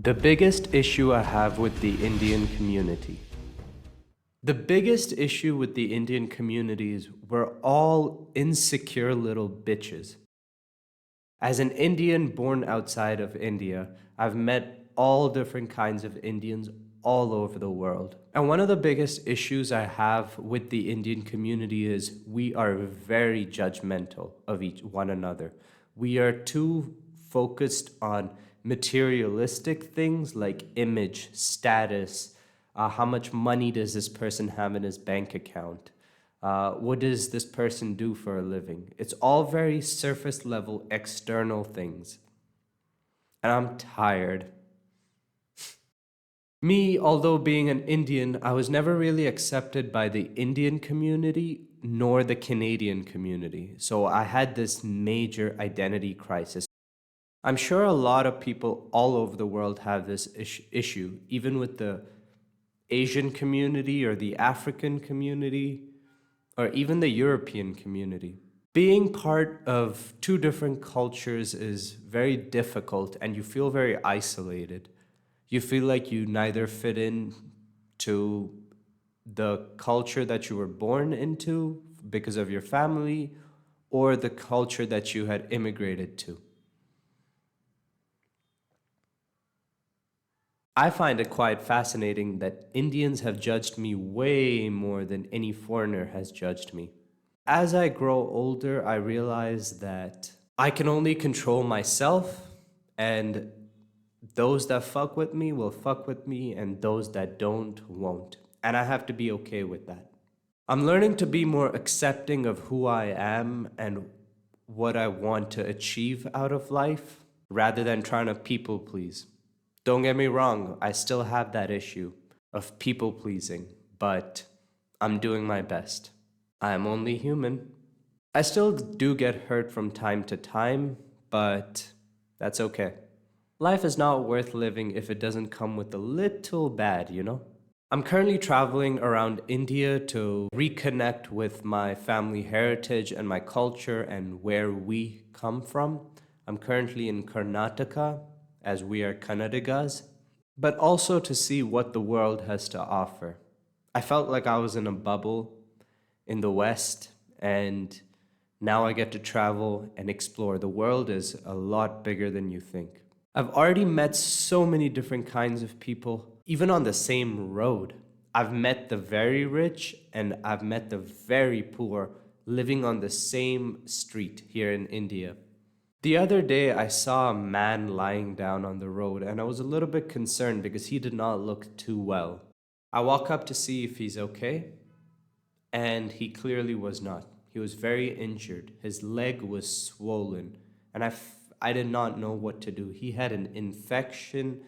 The biggest issue I have with the Indian community. The biggest issue with the Indian community is we're all insecure little bitches. As an Indian born outside of India, I've met all different kinds of Indians all over the world. And one of the biggest issues I have with the Indian community is we are very judgmental of one another. We are too focused on materialistic things like image, status, how much money does this person have in his bank account? What does this person do for a living? It's all very surface level, external things. And I'm tired. Me, although being an Indian, I was never really accepted by the Indian community nor the Canadian community. So I had this major identity crisis. I'm sure a lot of people all over the world have this issue, even with the Asian community or the African community or even the European community. Being part of two different cultures is very difficult and you feel very isolated. You feel like you neither fit in to the culture that you were born into because of your family or the culture that you had immigrated to. I find it quite fascinating that Indians have judged me way more than any foreigner has judged me. As I grow older, I realize that I can only control myself, and those that fuck with me will fuck with me, and those that don't won't. And I have to be okay with that. I'm learning to be more accepting of who I am and what I want to achieve out of life rather than trying to people please. Don't get me wrong, I still have that issue of people pleasing, but I'm doing my best. I am only human. I still do get hurt from time to time, but that's okay. Life is not worth living if it doesn't come with a little bad, you know? I'm currently traveling around India to reconnect with my family heritage and my culture and where we come from. I'm currently in Karnataka, as we are Kannadigas, but also to see what the world has to offer. I felt like I was in a bubble in the West, and now I get to travel and explore. The world is a lot bigger than you think. I've already met so many different kinds of people, even on the same road. I've met the very rich and I've met the very poor living on the same street here in India. The other day, I saw a man lying down on the road, and I was a little bit concerned because he did not look too well. I walk up to see if he's okay, and he clearly was not. He was very injured. His leg was swollen, and I did not know what to do. He had an infection.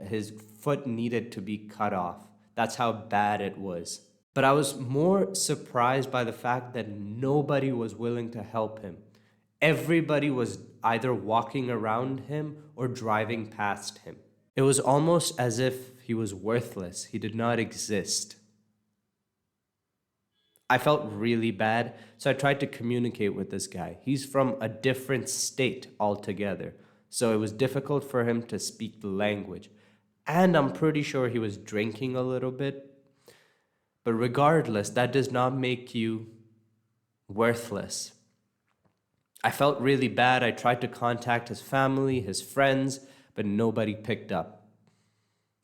His foot needed to be cut off. That's how bad it was. But I was more surprised by the fact that nobody was willing to help him. Everybody was either walking around him or driving past him. It was almost as if he was worthless. He did not exist. I felt really bad, so I tried to communicate with this guy. He's from a different state altogether, so it was difficult for him to speak the language. And I'm pretty sure he was drinking a little bit. But regardless, that does not make you worthless. I felt really bad. I tried to contact his family, his friends, but nobody picked up.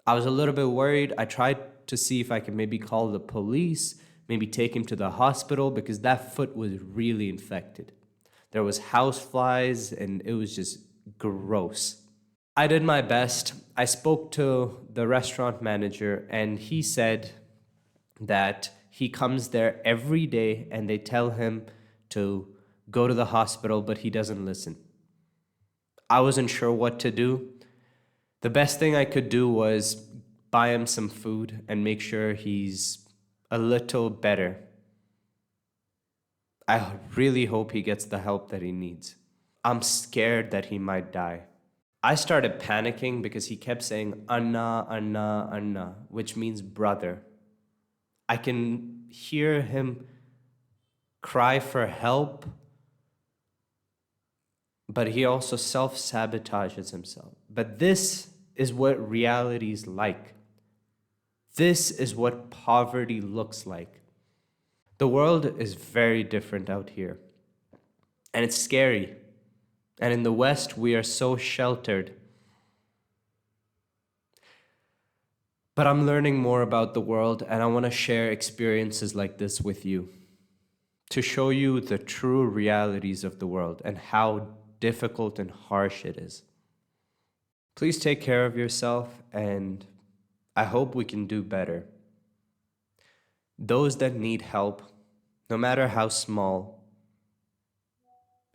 I was a little bit worried. I tried to see if I could maybe call the police, maybe take him to the hospital because that foot was really infected. There was house flies and it was just gross. I did my best. I spoke to the restaurant manager and he said that he comes there every day and they tell him to go to the hospital, but he doesn't listen. I wasn't sure what to do. The best thing I could do was buy him some food and make sure he's a little better. I really hope he gets the help that he needs. I'm scared that he might die. I started panicking because he kept saying, Anna, Anna, Anna, which means brother. I can hear him cry for help, but he also self-sabotages himself. But this is what reality's like. This is what poverty looks like. The world is very different out here, and it's scary. And in the West, we are so sheltered. But I'm learning more about the world, and I want to share experiences like this with you to show you the true realities of the world and how difficult and harsh it is. Please take care of yourself, and I hope we can do better. Those that need help, no matter how small,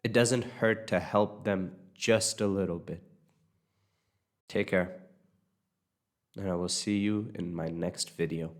it doesn't hurt to help them just a little bit. Take care, and I will see you in my next video.